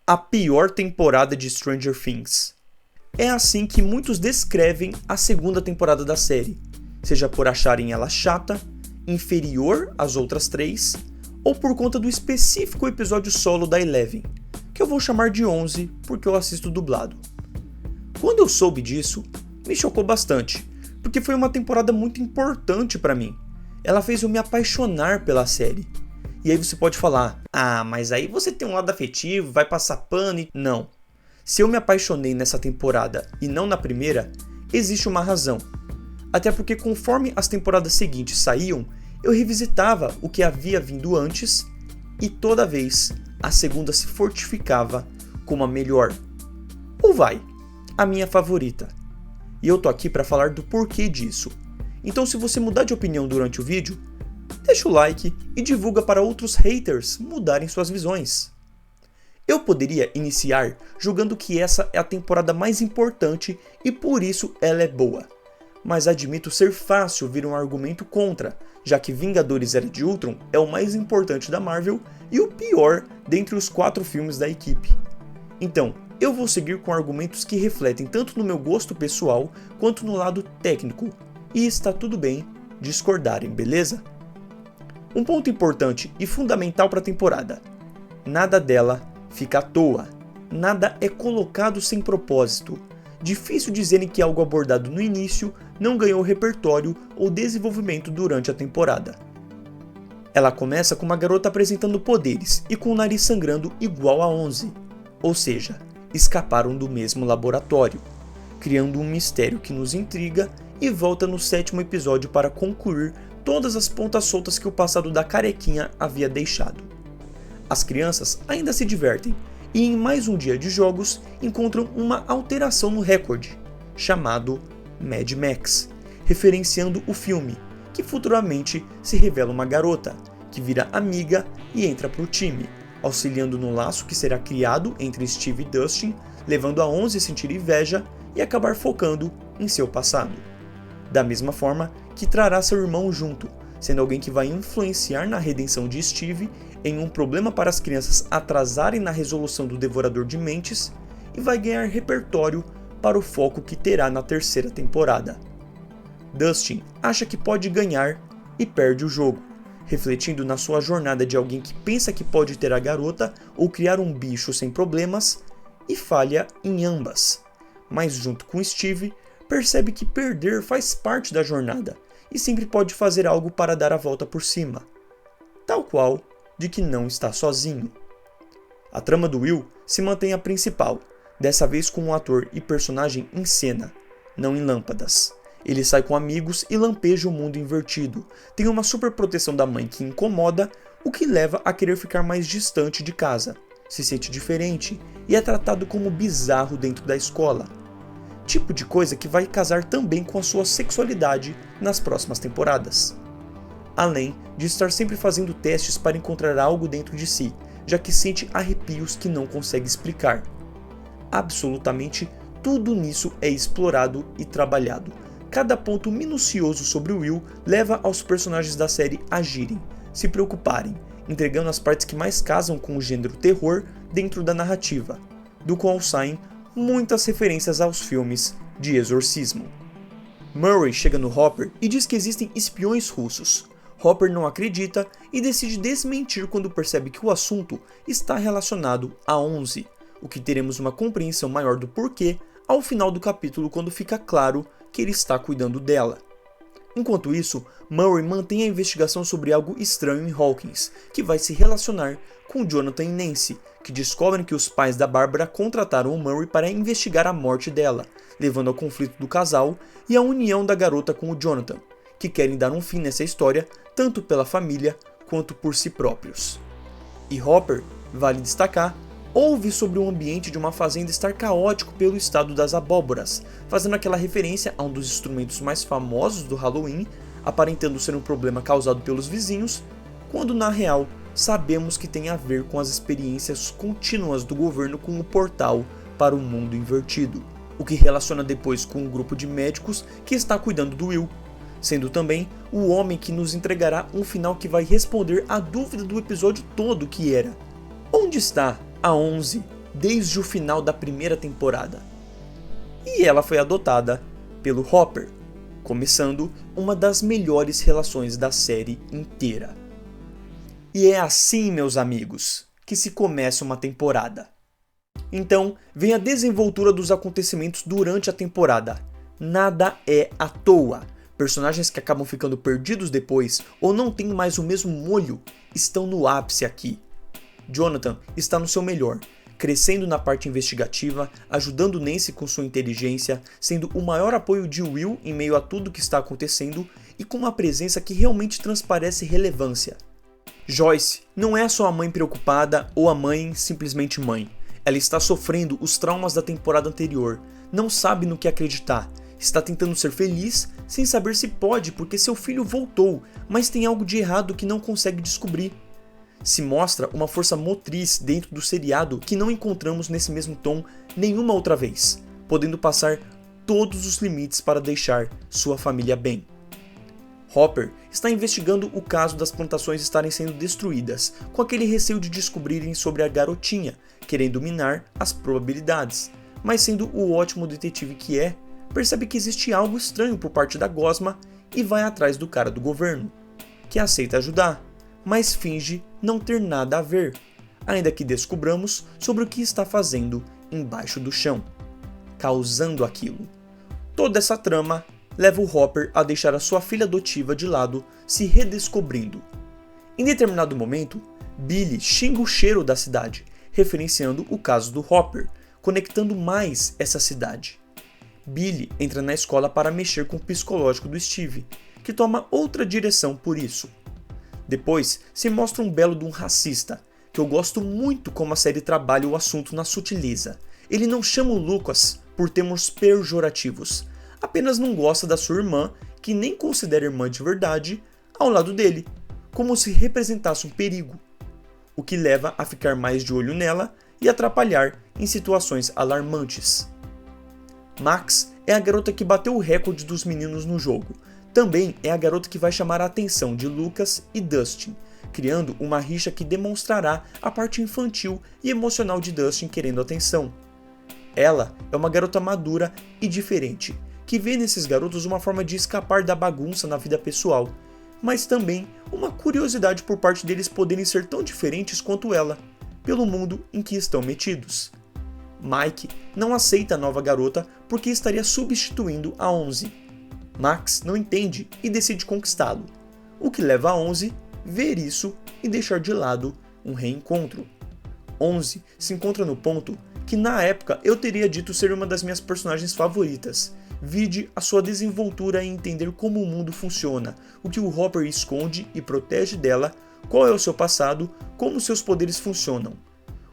A pior temporada de Stranger Things. É assim que muitos descrevem a segunda temporada da série, seja por acharem ela chata, inferior às outras três, ou por conta do específico episódio solo da Eleven, que eu vou chamar de 11 porque eu assisto dublado. Quando eu soube disso, me chocou bastante, porque foi uma temporada muito importante pra mim. Ela fez eu me apaixonar pela série. E aí você pode falar, mas aí você tem um lado afetivo, vai passar pano e... Não. Se eu me apaixonei nessa temporada e não na primeira, existe uma razão. Até porque conforme as temporadas seguintes saíam, eu revisitava o que havia vindo antes e toda vez a segunda se fortificava como a melhor. Ou a minha favorita. E eu tô aqui para falar do porquê disso. Então se você mudar de opinião durante o vídeo, deixa o like e divulga para outros haters mudarem suas visões. Eu poderia iniciar julgando que essa é a temporada mais importante e por isso ela é boa. Mas admito ser fácil vir um argumento contra, já que Vingadores Era de Ultron é o mais importante da Marvel e o pior dentre os 4 filmes da equipe. Então, eu vou seguir com argumentos que refletem tanto no meu gosto pessoal quanto no lado técnico, e está tudo bem discordarem, beleza? Um ponto importante e fundamental para a temporada: nada dela fica à toa, nada é colocado sem propósito. Difícil dizerem que algo abordado no início não ganhou repertório ou desenvolvimento durante a temporada. Ela começa com uma garota apresentando poderes e com o nariz sangrando igual a 11, ou seja, escaparam do mesmo laboratório, criando um mistério que nos intriga e volta no 7º episódio para concluir todas as pontas soltas que o passado da carequinha havia deixado. As crianças ainda se divertem e em mais um dia de jogos encontram uma alteração no recorde, chamado Mad Max, referenciando o filme, que futuramente se revela uma garota, que vira amiga e entra pro time, auxiliando no laço que será criado entre Steve e Dustin, levando a 11 a sentir inveja e acabar focando em seu passado. Da mesma forma que trará seu irmão junto, sendo alguém que vai influenciar na redenção de Steve em um problema para as crianças atrasarem na resolução do Devorador de Mentes e vai ganhar repertório para o foco que terá na 3ª temporada. Dustin acha que pode ganhar e perde o jogo, refletindo na sua jornada de alguém que pensa que pode ter a garota ou criar um bicho sem problemas e falha em ambas, mas junto com Steve, percebe que perder faz parte da jornada e sempre pode fazer algo para dar a volta por cima, tal qual de que não está sozinho. A trama do Will se mantém a principal, dessa vez com um ator e personagem em cena, não em lâmpadas. Ele sai com amigos e lampeja o mundo invertido, tem uma super proteção da mãe que incomoda, o que leva a querer ficar mais distante de casa, se sente diferente e é tratado como bizarro dentro da escola. Tipo de coisa que vai casar também com a sua sexualidade nas próximas temporadas. Além de estar sempre fazendo testes para encontrar algo dentro de si, já que sente arrepios que não consegue explicar. Absolutamente tudo nisso é explorado e trabalhado. Cada ponto minucioso sobre o Will leva aos personagens da série agirem, se preocuparem, entregando as partes que mais casam com o gênero terror dentro da narrativa, do qual saem muitas referências aos filmes de exorcismo. Murray chega no Hopper e diz que existem espiões russos. Hopper não acredita e decide desmentir quando percebe que o assunto está relacionado a 11, o que teremos uma compreensão maior do porquê ao final do capítulo quando fica claro que ele está cuidando dela. Enquanto isso, Murray mantém a investigação sobre algo estranho em Hawkins, que vai se relacionar com Jonathan e Nancy, que descobrem que os pais da Bárbara contrataram o Murray para investigar a morte dela, levando ao conflito do casal e à união da garota com o Jonathan, que querem dar um fim nessa história tanto pela família quanto por si próprios. E Hopper, vale destacar, ouve sobre o ambiente de uma fazenda estar caótico pelo estado das abóboras, fazendo aquela referência a um dos instrumentos mais famosos do Halloween, aparentando ser um problema causado pelos vizinhos, quando na real sabemos que tem a ver com as experiências contínuas do governo com o portal para o mundo invertido, o que relaciona depois com um grupo de médicos que está cuidando do Will, sendo também o homem que nos entregará um final que vai responder à dúvida do episódio todo, que era: onde está a 11 desde o final da primeira temporada. E ela foi adotada pelo Hopper, começando uma das melhores relações da série inteira. E é assim, meus amigos, que se começa uma temporada. Então, vem a desenvoltura dos acontecimentos durante a temporada. Nada é à toa. Personagens que acabam ficando perdidos depois ou não têm mais o mesmo molho estão no ápice aqui. Jonathan está no seu melhor, crescendo na parte investigativa, ajudando Nancy com sua inteligência, sendo o maior apoio de Will em meio a tudo que está acontecendo e com uma presença que realmente transparece relevância. Joyce não é só a mãe preocupada ou a mãe simplesmente mãe. Ela está sofrendo os traumas da temporada anterior, não sabe no que acreditar, está tentando ser feliz sem saber se pode porque seu filho voltou, mas tem algo de errado que não consegue descobrir. Se mostra uma força motriz dentro do seriado que não encontramos nesse mesmo tom nenhuma outra vez, podendo passar todos os limites para deixar sua família bem. Hopper está investigando o caso das plantações estarem sendo destruídas, com aquele receio de descobrirem sobre a garotinha, querendo minar as probabilidades, mas sendo o ótimo detetive que é, percebe que existe algo estranho por parte da gosma e vai atrás do cara do governo, que aceita ajudar, mas finge não ter nada a ver, ainda que descobramos sobre o que está fazendo embaixo do chão, causando aquilo. Toda essa trama leva o Hopper a deixar a sua filha adotiva de lado, se redescobrindo. Em determinado momento, Billy xinga o cheiro da cidade, referenciando o caso do Hopper, conectando mais essa cidade. Billy entra na escola para mexer com o psicológico do Steve, que toma outra direção por isso. Depois se mostra um belo de um racista, que eu gosto muito como a série trabalha o assunto na sutileza. Ele não chama o Lucas por termos pejorativos, apenas não gosta da sua irmã, que nem considera irmã de verdade, ao lado dele, como se representasse um perigo, o que leva a ficar mais de olho nela e atrapalhar em situações alarmantes. Max é a garota que bateu o recorde dos meninos no jogo. Também é a garota que vai chamar a atenção de Lucas e Dustin, criando uma rixa que demonstrará a parte infantil e emocional de Dustin querendo atenção. Ela é uma garota madura e diferente, que vê nesses garotos uma forma de escapar da bagunça na vida pessoal, mas também uma curiosidade por parte deles poderem ser tão diferentes quanto ela, pelo mundo em que estão metidos. Mike não aceita a nova garota porque estaria substituindo a 11. Max não entende e decide conquistá-lo, o que leva a 11 ver isso e deixar de lado um reencontro. 11 se encontra no ponto que na época eu teria dito ser uma das minhas personagens favoritas. Vide a sua desenvoltura em entender como o mundo funciona, o que o Hopper esconde e protege dela, qual é o seu passado, como seus poderes funcionam.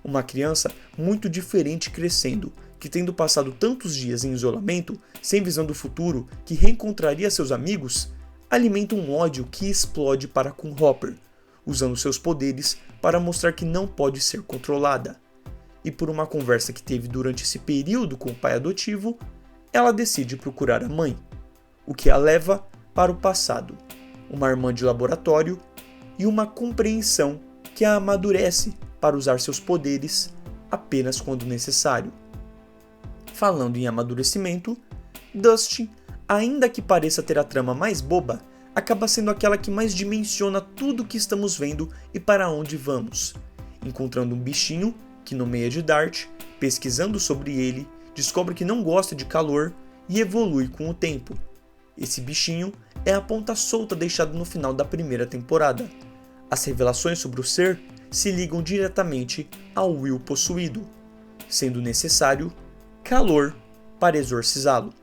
Uma criança muito diferente crescendo, que tendo passado tantos dias em isolamento, sem visão do futuro, que reencontraria seus amigos, alimenta um ódio que explode para com Hopper, usando seus poderes para mostrar que não pode ser controlada. E por uma conversa que teve durante esse período com o pai adotivo, ela decide procurar a mãe, o que a leva para o passado, uma irmã de laboratório e uma compreensão que a amadurece para usar seus poderes apenas quando necessário. Falando em amadurecimento, Dustin, ainda que pareça ter a trama mais boba, acaba sendo aquela que mais dimensiona tudo o que estamos vendo e para onde vamos, encontrando um bichinho que nomeia de Dart, pesquisando sobre ele, descobre que não gosta de calor e evolui com o tempo. Esse bichinho é a ponta solta deixada no final da primeira temporada. As revelações sobre o ser se ligam diretamente ao Will possuído, sendo necessário calor para exorcizá-lo.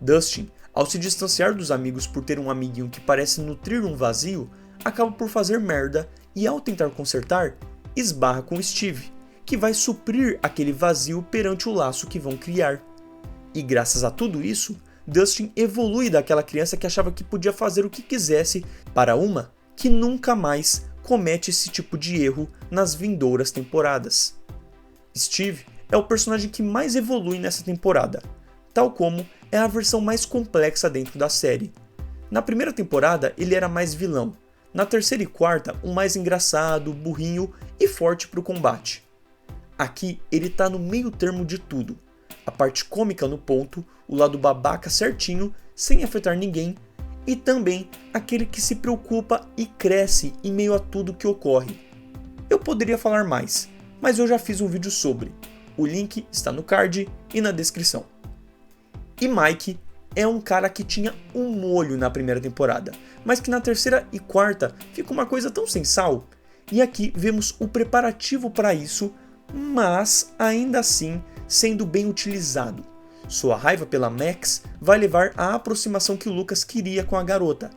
Dustin, ao se distanciar dos amigos por ter um amiguinho que parece nutrir um vazio, acaba por fazer merda e, ao tentar consertar, esbarra com Steve, que vai suprir aquele vazio perante o laço que vão criar. E graças a tudo isso, Dustin evolui daquela criança que achava que podia fazer o que quisesse para uma que nunca mais comete esse tipo de erro nas vindouras temporadas. Steve é o personagem que mais evolui nessa temporada, tal como é a versão mais complexa dentro da série. Na primeira temporada ele era mais vilão, na terceira e quarta um mais engraçado, burrinho e forte para o combate. Aqui ele tá no meio termo de tudo. A parte cômica no ponto, o lado babaca certinho, sem afetar ninguém, e também aquele que se preocupa e cresce em meio a tudo que ocorre. Eu poderia falar mais, mas eu já fiz um vídeo sobre. O link está no card e na descrição. E Mike é um cara que tinha um molho na primeira temporada, mas que na terceira e quarta fica uma coisa tão sem sal. E aqui vemos o preparativo para isso, mas ainda assim sendo bem utilizado. Sua raiva pela Max vai levar à aproximação que o Lucas queria com a garota,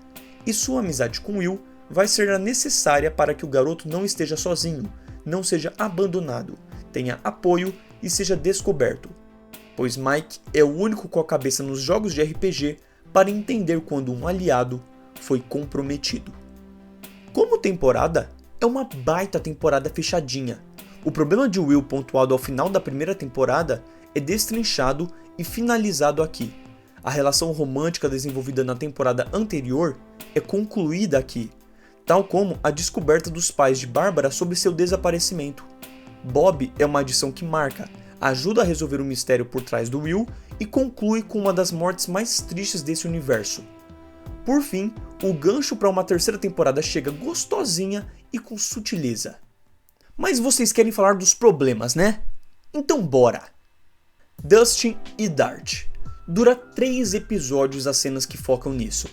e sua amizade com Will vai ser a necessária para que o garoto não esteja sozinho, não seja abandonado, tenha apoio e seja descoberto. Pois Mike é o único com a cabeça nos jogos de RPG para entender quando um aliado foi comprometido. Como temporada, é uma baita temporada fechadinha. O problema de Will pontuado ao final da primeira temporada é destrinchado e finalizado aqui. A relação romântica desenvolvida na temporada anterior é concluída aqui, tal como a descoberta dos pais de Bárbara sobre seu desaparecimento. Bob é uma adição que marca, ajuda a resolver o mistério por trás do Will e conclui com uma das mortes mais tristes desse universo. Por fim, o gancho para uma terceira temporada chega gostosinha e com sutileza. Mas vocês querem falar dos problemas, né? Então bora! Dustin e Dart. Dura 3 episódios as cenas que focam nisso.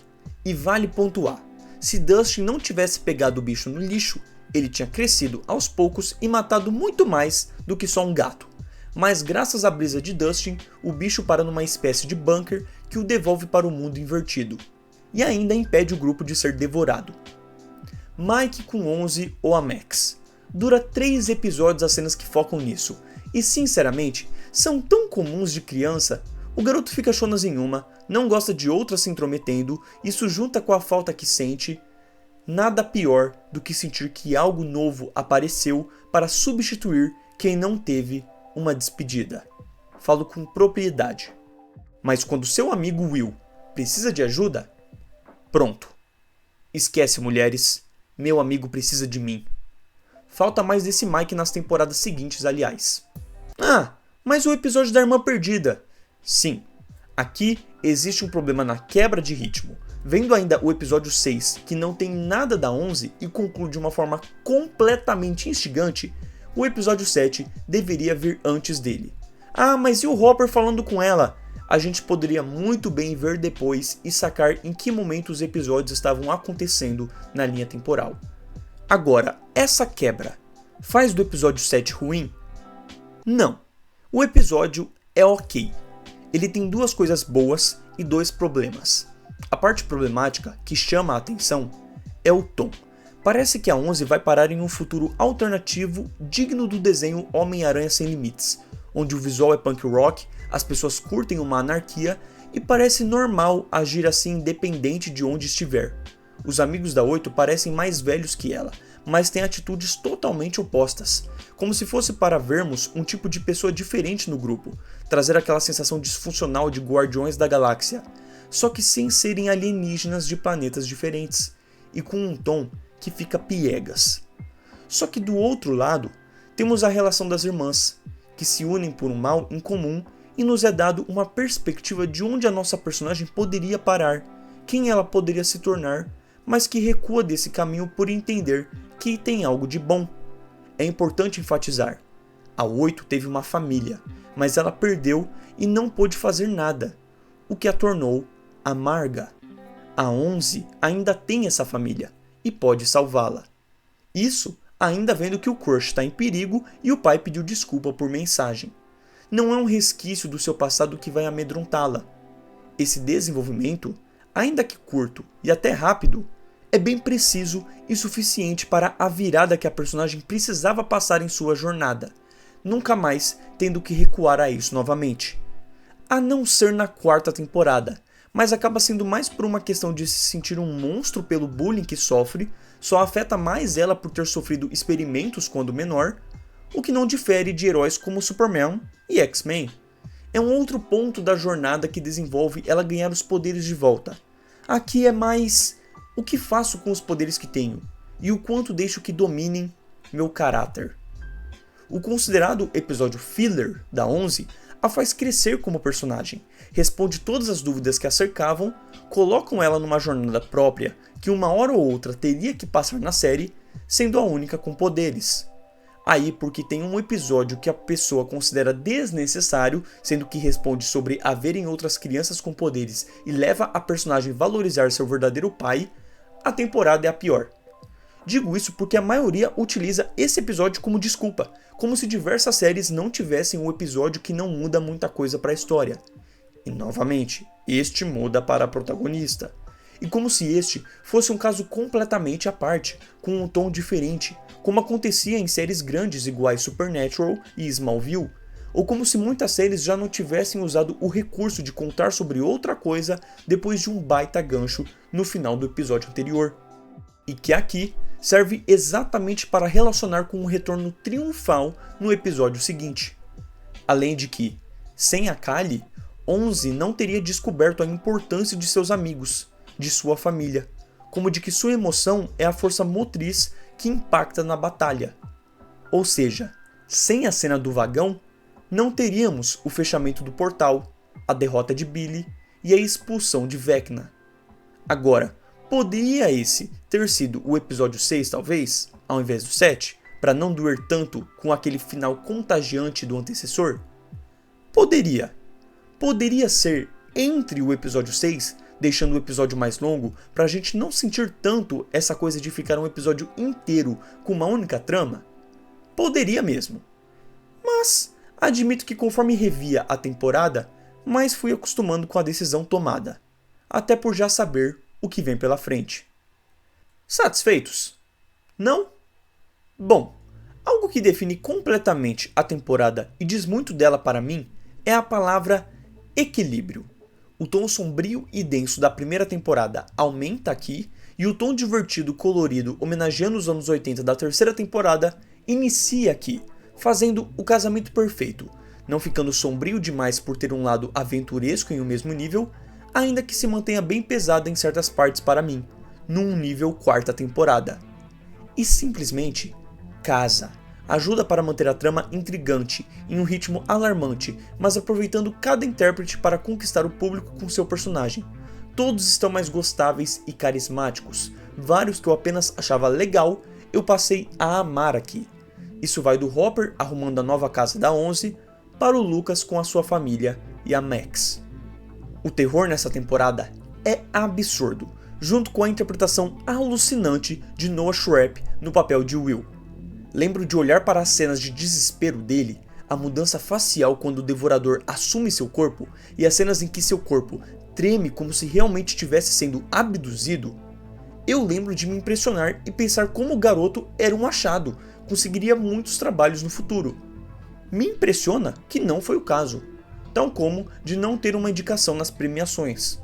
E vale pontuar, se Dustin não tivesse pegado o bicho no lixo, ele tinha crescido aos poucos e matado muito mais do que só um gato. Mas graças à brisa de Dustin, o bicho para numa espécie de bunker que o devolve para o mundo invertido. E ainda impede o grupo de ser devorado. Mike com 11 ou a Max. Dura 3 episódios as cenas que focam nisso. E sinceramente, são tão comuns de criança. O garoto fica chonas em uma, não gosta de outra se intrometendo, isso junta com a falta que sente. Nada pior do que sentir que algo novo apareceu para substituir quem não teve uma despedida. Falo com propriedade. Mas quando seu amigo Will precisa de ajuda, pronto. Esquece, mulheres, meu amigo precisa de mim. Falta mais desse Mike nas temporadas seguintes, aliás. Ah, mas o episódio da irmã perdida. Sim, aqui existe um problema na quebra de ritmo. Vendo ainda o episódio 6, que não tem nada da 11 e conclui de uma forma completamente instigante, o episódio 7 deveria vir antes dele. Ah, mas e o Hopper falando com ela? A gente poderia muito bem ver depois e sacar em que momento os episódios estavam acontecendo na linha temporal. Agora, essa quebra faz do episódio 7 ruim? Não. O episódio é ok. Ele tem 2 coisas boas e 2 problemas. A parte problemática, que chama a atenção, é o tom. Parece que a 11 vai parar em um futuro alternativo digno do desenho Homem-Aranha Sem Limites, onde o visual é punk rock, as pessoas curtem uma anarquia e parece normal agir assim independente de onde estiver. Os amigos da 8 parecem mais velhos que ela, mas têm atitudes totalmente opostas, como se fosse para vermos um tipo de pessoa diferente no grupo, trazer aquela sensação disfuncional de Guardiões da Galáxia, só que sem serem alienígenas de planetas diferentes, e com um tom que fica piegas. Só que do outro lado, temos a relação das irmãs, que se unem por um mal em comum e nos é dado uma perspectiva de onde a nossa personagem poderia parar, quem ela poderia se tornar, mas que recua desse caminho por entender que tem algo de bom. É importante enfatizar, a 8 teve uma família, mas ela perdeu e não pôde fazer nada, o que a tornou amarga. A 11 ainda tem essa família e pode salvá-la. Isso ainda vendo que o crush está em perigo e o pai pediu desculpa por mensagem. Não é um resquício do seu passado que vai amedrontá-la. Esse desenvolvimento, ainda que curto e até rápido, é bem preciso e suficiente para a virada que a personagem precisava passar em sua jornada, nunca mais tendo que recuar a isso novamente. A não ser na 4ª temporada, mas acaba sendo mais por uma questão de se sentir um monstro pelo bullying que sofre, só afeta mais ela por ter sofrido experimentos quando menor, o que não difere de heróis como Superman e X-Men. É um outro ponto da jornada que desenvolve ela ganhar os poderes de volta. Aqui é mais o que faço com os poderes que tenho e o quanto deixo que dominem meu caráter. o considerado episódio filler da 11 a faz crescer como personagem, responde todas as dúvidas que a cercavam, colocam ela numa jornada própria que uma hora ou outra teria que passar na série, sendo a única com poderes. Aí porque tem um episódio que a pessoa considera desnecessário, sendo que responde sobre haverem outras crianças com poderes e leva a personagem a valorizar seu verdadeiro pai, a temporada é a pior. Digo isso porque a maioria utiliza esse episódio como desculpa, como se diversas séries não tivessem um episódio que não muda muita coisa para a história. E novamente, este muda para a protagonista. E como se este fosse um caso completamente à parte, com um tom diferente, como acontecia em séries grandes iguais Supernatural e Smallville, ou como se muitas séries já não tivessem usado o recurso de contar sobre outra coisa depois de um baita gancho no final do episódio anterior. E que aqui serve exatamente para relacionar com um retorno triunfal no episódio seguinte. Além de que, sem a Kali, 11 não teria descoberto a importância de seus amigos, de sua família, como de que sua emoção é a força motriz que impacta na batalha. Ou seja, sem a cena do vagão, não teríamos o fechamento do portal, a derrota de Billy e a expulsão de Vecna. Agora, poderia esse ter sido o episódio 6 talvez, ao invés do 7, para não doer tanto com aquele final contagiante do antecessor? Poderia. Poderia ser entre o episódio 6, deixando o episódio mais longo, para a gente não sentir tanto essa coisa de ficar um episódio inteiro com uma única trama? Poderia mesmo. Mas admito que conforme revia a temporada, mais fui acostumando com a decisão tomada, até por já saber o que vem pela frente. Satisfeitos? Não? Bom, algo que define completamente a temporada e diz muito dela para mim é a palavra equilíbrio. O tom sombrio e denso da primeira temporada aumenta aqui e o tom divertido colorido homenageando os anos 80 da terceira temporada inicia aqui, fazendo o casamento perfeito, não ficando sombrio demais por ter um lado aventuresco em um mesmo nível, ainda que se mantenha bem pesada em certas partes para mim, num nível quarta temporada. E simplesmente casa. Ajuda para manter a trama intrigante, em um ritmo alarmante, mas aproveitando cada intérprete para conquistar o público com seu personagem. Todos estão mais gostáveis e carismáticos. Vários que eu apenas achava legal, eu passei a amar aqui. Isso vai do Hopper arrumando a nova casa da 11, para o Lucas com a sua família e a Max. O terror nessa temporada é absurdo, junto com a interpretação alucinante de Noah Schrepp no papel de Will. Lembro de olhar para as cenas de desespero dele, a mudança facial quando o devorador assume seu corpo e as cenas em que seu corpo treme como se realmente estivesse sendo abduzido. Eu lembro de me impressionar e pensar como o garoto era um achado, conseguiria muitos trabalhos no futuro. Me impressiona que não foi o caso, tal como de não ter uma indicação nas premiações.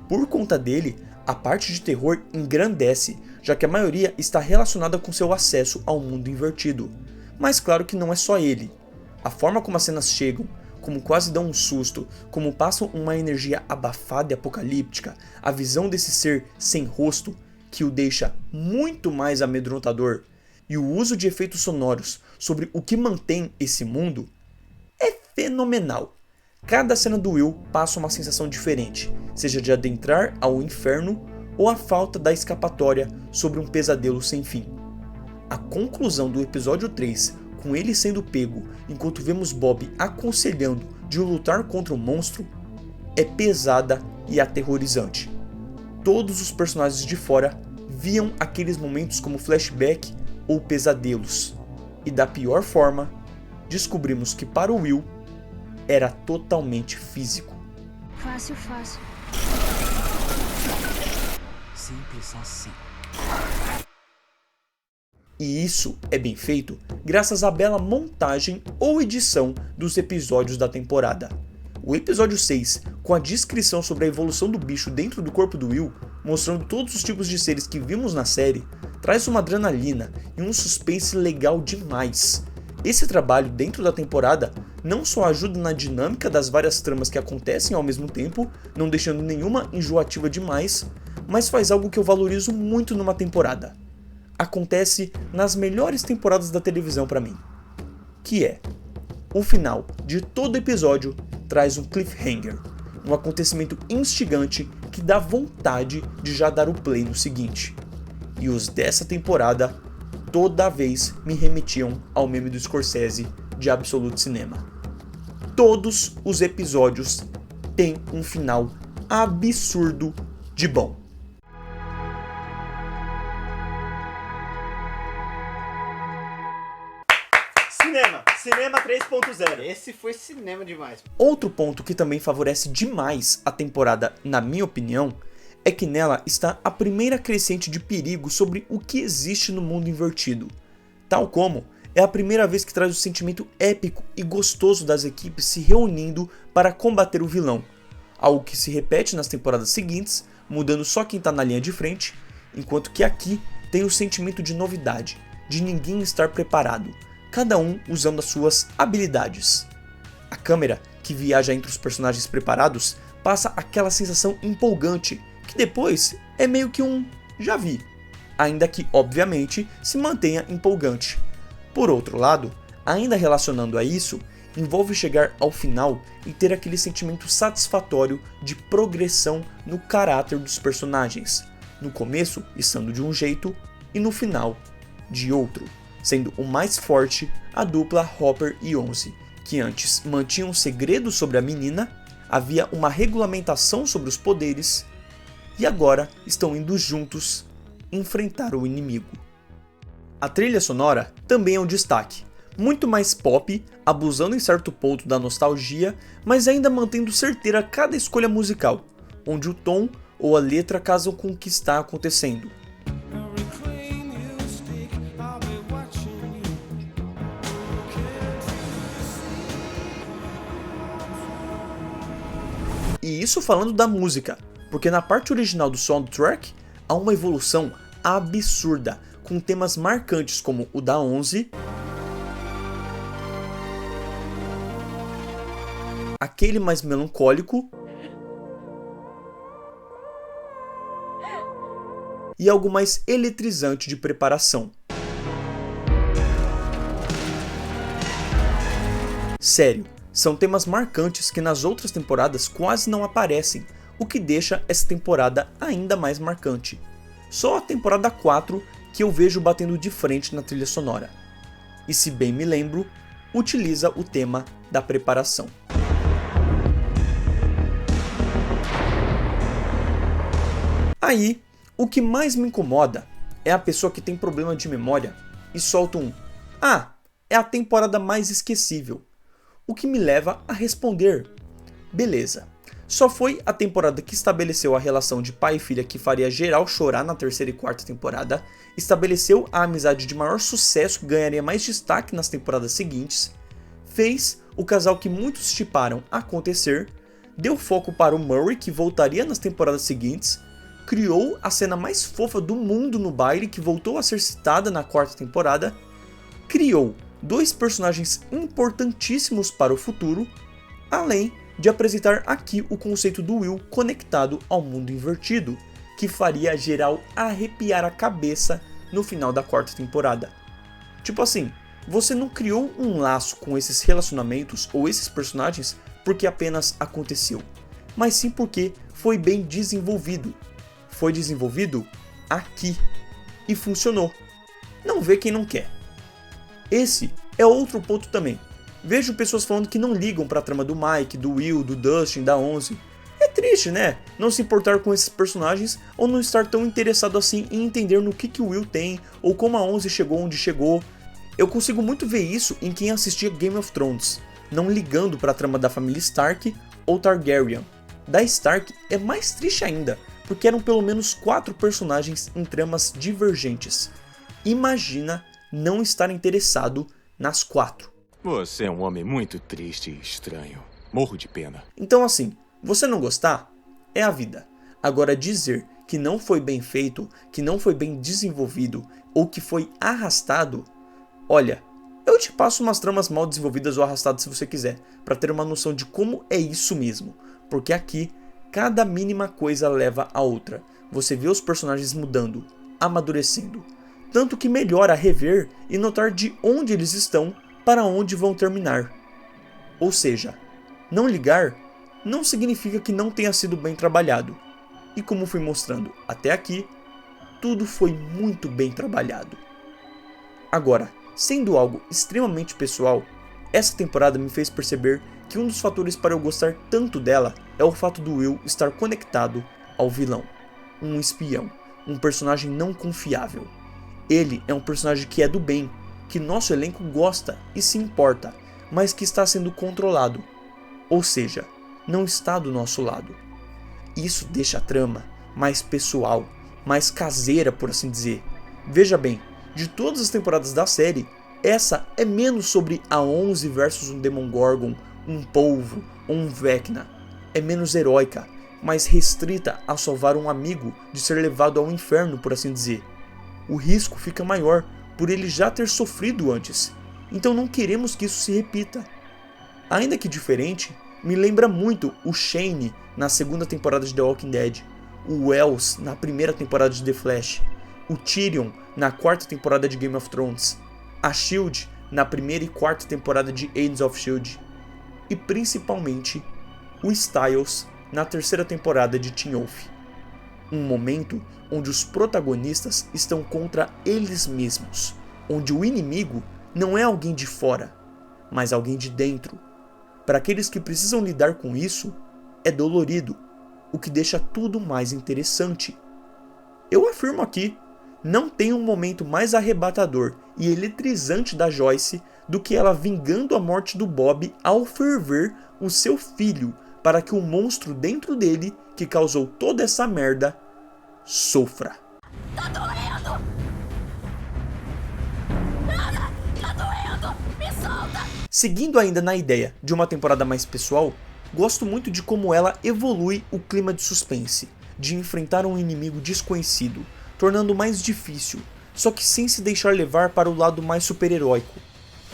Por conta dele, a parte de terror engrandece, já que a maioria está relacionada com seu acesso ao mundo invertido. Mas claro que não é só ele. A forma como as cenas chegam, como quase dão um susto, como passam uma energia abafada e apocalíptica, a visão desse ser sem rosto, que o deixa muito mais amedrontador, e o uso de efeitos sonoros sobre o que mantém esse mundo, é fenomenal. Cada cena do Will passa uma sensação diferente, seja de adentrar ao inferno ou a falta da escapatória sobre um pesadelo sem fim. A conclusão do episódio 3, com ele sendo pego enquanto vemos Bob aconselhando de lutar contra o monstro, é pesada e aterrorizante. Todos os personagens de fora viam aqueles momentos como flashback ou pesadelos, e da pior forma, descobrimos que para o Will era totalmente físico. Fácil, fácil. Simples assim. E isso é bem feito graças à bela montagem ou edição dos episódios da temporada. O episódio 6, com a descrição sobre a evolução do bicho dentro do corpo do Will, mostrando todos os tipos de seres que vimos na série, traz uma adrenalina e um suspense legal demais. Esse trabalho dentro da temporada não só ajuda na dinâmica das várias tramas que acontecem ao mesmo tempo, não deixando nenhuma enjoativa demais, mas faz algo que eu valorizo muito numa temporada. Acontece nas melhores temporadas da televisão para mim. que é: o final de todo episódio traz um cliffhanger, um acontecimento instigante que dá vontade de já dar o play no seguinte. E os dessa temporada toda vez me remetiam ao meme do Scorsese de Absolute Cinema. Todos os episódios têm um final absurdo de bom. Cinema 3.0. Esse foi cinema demais. Outro ponto que também favorece demais a temporada, na minha opinião, é que nela está a primeira crescente de perigo sobre o que existe no mundo invertido. Tal como é a primeira vez que traz o sentimento épico e gostoso das equipes se reunindo para combater o vilão. Algo que se repete nas temporadas seguintes, mudando só quem está na linha de frente, enquanto que aqui tem o sentimento de novidade, de ninguém estar preparado, cada um usando as suas habilidades. A câmera, que viaja entre os personagens preparados, passa aquela sensação empolgante, que depois é meio que um já vi, ainda que obviamente se mantenha empolgante. Por outro lado, ainda relacionando a isso, envolve chegar ao final e ter aquele sentimento satisfatório de progressão no caráter dos personagens, no começo estando de um jeito e no final de outro, sendo o mais forte a dupla Hopper e Onze, que antes mantinham um segredo sobre a menina, havia uma regulamentação sobre os poderes, e agora estão indo juntos enfrentar o inimigo. A trilha sonora também é um destaque, muito mais pop, abusando em certo ponto da nostalgia, mas ainda mantendo certeira cada escolha musical, onde o tom ou a letra casam com o que está acontecendo. E isso falando da música, porque na parte original do soundtrack há uma evolução absurda, com temas marcantes como o da Onze, aquele mais melancólico e algo mais eletrizante de preparação. Sério, são temas marcantes que nas outras temporadas quase não aparecem, o que deixa essa temporada ainda mais marcante. Só a temporada 4 que eu vejo batendo de frente na trilha sonora. E se bem me lembro, utiliza o tema da preparação. Aí, o que mais me incomoda é a pessoa que tem problema de memória e solta um "Ah, é a temporada mais esquecível". O que me leva a responder: beleza, só foi a temporada que estabeleceu a relação de pai e filha que faria geral chorar na terceira e quarta temporada, estabeleceu a amizade de maior sucesso que ganharia mais destaque nas temporadas seguintes, fez o casal que muitos shipparam acontecer, deu foco para o Murray que voltaria nas temporadas seguintes, criou a cena mais fofa do mundo no baile que voltou a ser citada na quarta temporada, criou dois personagens importantíssimos para o futuro, além de apresentar aqui o conceito do Will conectado ao mundo invertido, que faria geral arrepiar a cabeça no final da quarta temporada. Tipo assim, você não criou um laço com esses relacionamentos ou esses personagens porque apenas aconteceu, mas sim porque foi bem desenvolvido. Foi desenvolvido aqui e funcionou. Não vê quem não quer. Esse é outro ponto também. Vejo pessoas falando que não ligam para a trama do Mike, do Will, do Dustin, da Onze. É triste, né? Não se importar com esses personagens ou não estar tão interessado assim em entender no que o Will tem ou como a Onze chegou onde chegou. Eu consigo muito ver isso em quem assistia Game of Thrones, não ligando para a trama da família Stark ou Targaryen. Da Stark é mais triste ainda, porque eram pelo menos 4 personagens em tramas divergentes. Imagina não estar interessado nas 4. Você é um homem muito triste e estranho. Morro de pena. Então assim, você não gostar é a vida. Agora dizer que não foi bem feito, que não foi bem desenvolvido ou que foi arrastado, olha, eu te passo umas tramas mal desenvolvidas ou arrastadas se você quiser, para ter uma noção de como é isso mesmo. Porque aqui, cada mínima coisa leva a outra. Você vê os personagens mudando, amadurecendo. Tanto que melhora rever e notar de onde eles estão para onde vão terminar. Ou seja, não ligar não significa que não tenha sido bem trabalhado. E como fui mostrando até aqui, tudo foi muito bem trabalhado. Agora, sendo algo extremamente pessoal, essa temporada me fez perceber que um dos fatores para eu gostar tanto dela é o fato do Will estar conectado ao vilão, um espião, um personagem não confiável. Ele é um personagem que é do bem, que nosso elenco gosta e se importa, mas que está sendo controlado, ou seja, não está do nosso lado. Isso deixa a trama mais pessoal, mais caseira, por assim dizer. Veja bem, de todas as temporadas da série, essa é menos sobre a 11 versus um Demogorgon, um polvo ou um Vecna. É menos heróica, mais restrita a salvar um amigo de ser levado ao inferno, por assim dizer. O risco fica maior por ele já ter sofrido antes, então não queremos que isso se repita. Ainda que diferente, me lembra muito o Shane na segunda temporada de The Walking Dead, o Wells na primeira temporada de The Flash, o Tyrion na quarta temporada de Game of Thrones, a S.H.I.E.L.D. na primeira e quarta temporada de Agents of S.H.I.E.L.D. e principalmente o Styles na terceira temporada de Teen Wolf. Um momento onde os protagonistas estão contra eles mesmos, onde o inimigo não é alguém de fora, mas alguém de dentro. Para aqueles que precisam lidar com isso, é dolorido, o que deixa tudo mais interessante. Eu afirmo aqui, não tem um momento mais arrebatador e eletrizante da Joyce do que ela vingando a morte do Bob ao ferver o seu filho para que o monstro dentro dele, que causou toda essa merda, sofra. Tá doendo! Nada! Tá doendo! Me solta! Seguindo ainda na ideia de uma temporada mais pessoal, gosto muito de como ela evolui o clima de suspense, de enfrentar um inimigo desconhecido, tornando mais difícil, só que sem se deixar levar para o lado mais super-heróico.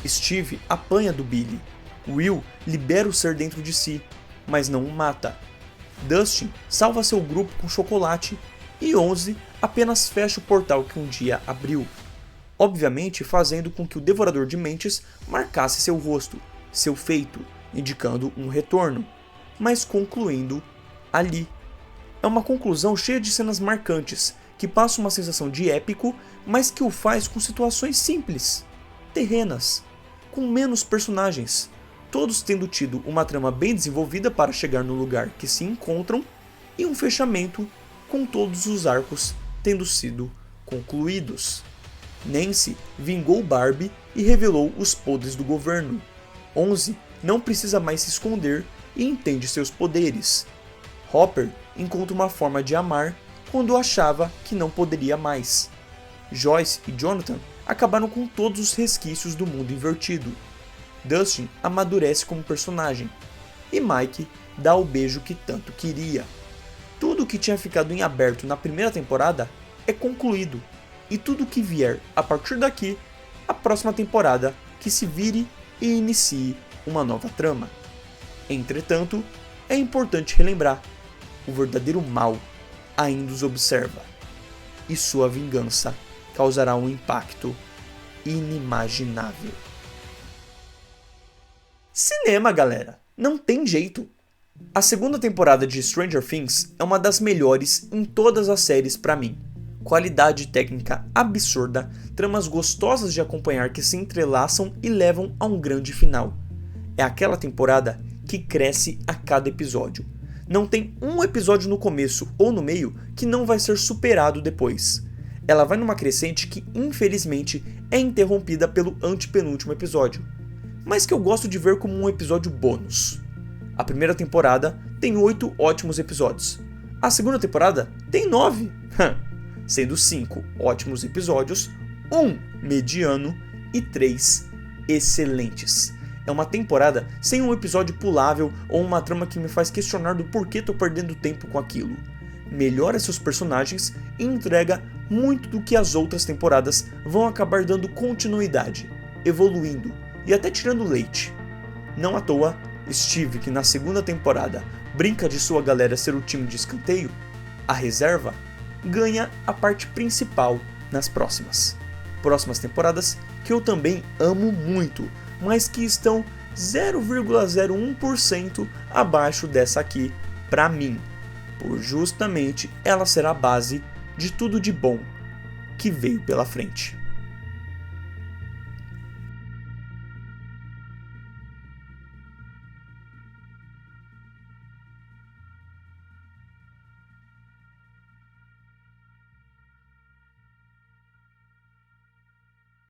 Steve apanha do Billy, Will libera o ser dentro de si, mas não o mata. Dustin salva seu grupo com chocolate e 11 apenas fecha o portal que um dia abriu, obviamente fazendo com que o Devorador de Mentes marcasse seu rosto, seu feito, indicando um retorno, mas concluindo ali. É uma conclusão cheia de cenas marcantes, que passa uma sensação de épico, mas que o faz com situações simples, terrenas, com menos personagens, todos tendo tido uma trama bem desenvolvida para chegar no lugar que se encontram, e um fechamento com todos os arcos tendo sido concluídos. Nancy vingou Barbie e revelou os podres do governo. 11 não precisa mais se esconder e entende seus poderes. Hopper encontra uma forma de amar quando achava que não poderia mais. Joyce e Jonathan acabaram com todos os resquícios do mundo invertido. Dustin amadurece como personagem. E Mike dá o beijo que tanto queria. Tudo que tinha ficado em aberto na primeira temporada é concluído. E tudo que vier a partir daqui, a próxima temporada que se vire e inicie uma nova trama. Entretanto, é importante relembrar, o verdadeiro mal ainda os observa, e sua vingança causará um impacto inimaginável. Cinema, galera, não tem jeito. A segunda temporada de Stranger Things é uma das melhores em todas as séries pra mim. Qualidade técnica absurda, tramas gostosas de acompanhar que se entrelaçam e levam a um grande final. É aquela temporada que cresce a cada episódio. Não tem um episódio no começo ou no meio que não vai ser superado depois. Ela vai numa crescente que, infelizmente, é interrompida pelo antepenúltimo episódio, mas que eu gosto de ver como um episódio bônus. A primeira temporada tem 8 ótimos episódios. A segunda temporada tem 9, sendo 5 ótimos episódios, 1 mediano e 3 excelentes. É uma temporada sem um episódio pulável ou uma trama que me faz questionar do porquê tô perdendo tempo com aquilo. Melhora seus personagens e entrega muito do que as outras temporadas vão acabar dando continuidade, evoluindo e até tirando leite. Não à toa, Steve, que na segunda temporada brinca de sua galera ser o time de escanteio, a reserva, ganha a parte principal nas próximas temporadas, que eu também amo muito, mas que estão 0,01% abaixo dessa aqui para mim, por justamente ela ser a base de tudo de bom que veio pela frente.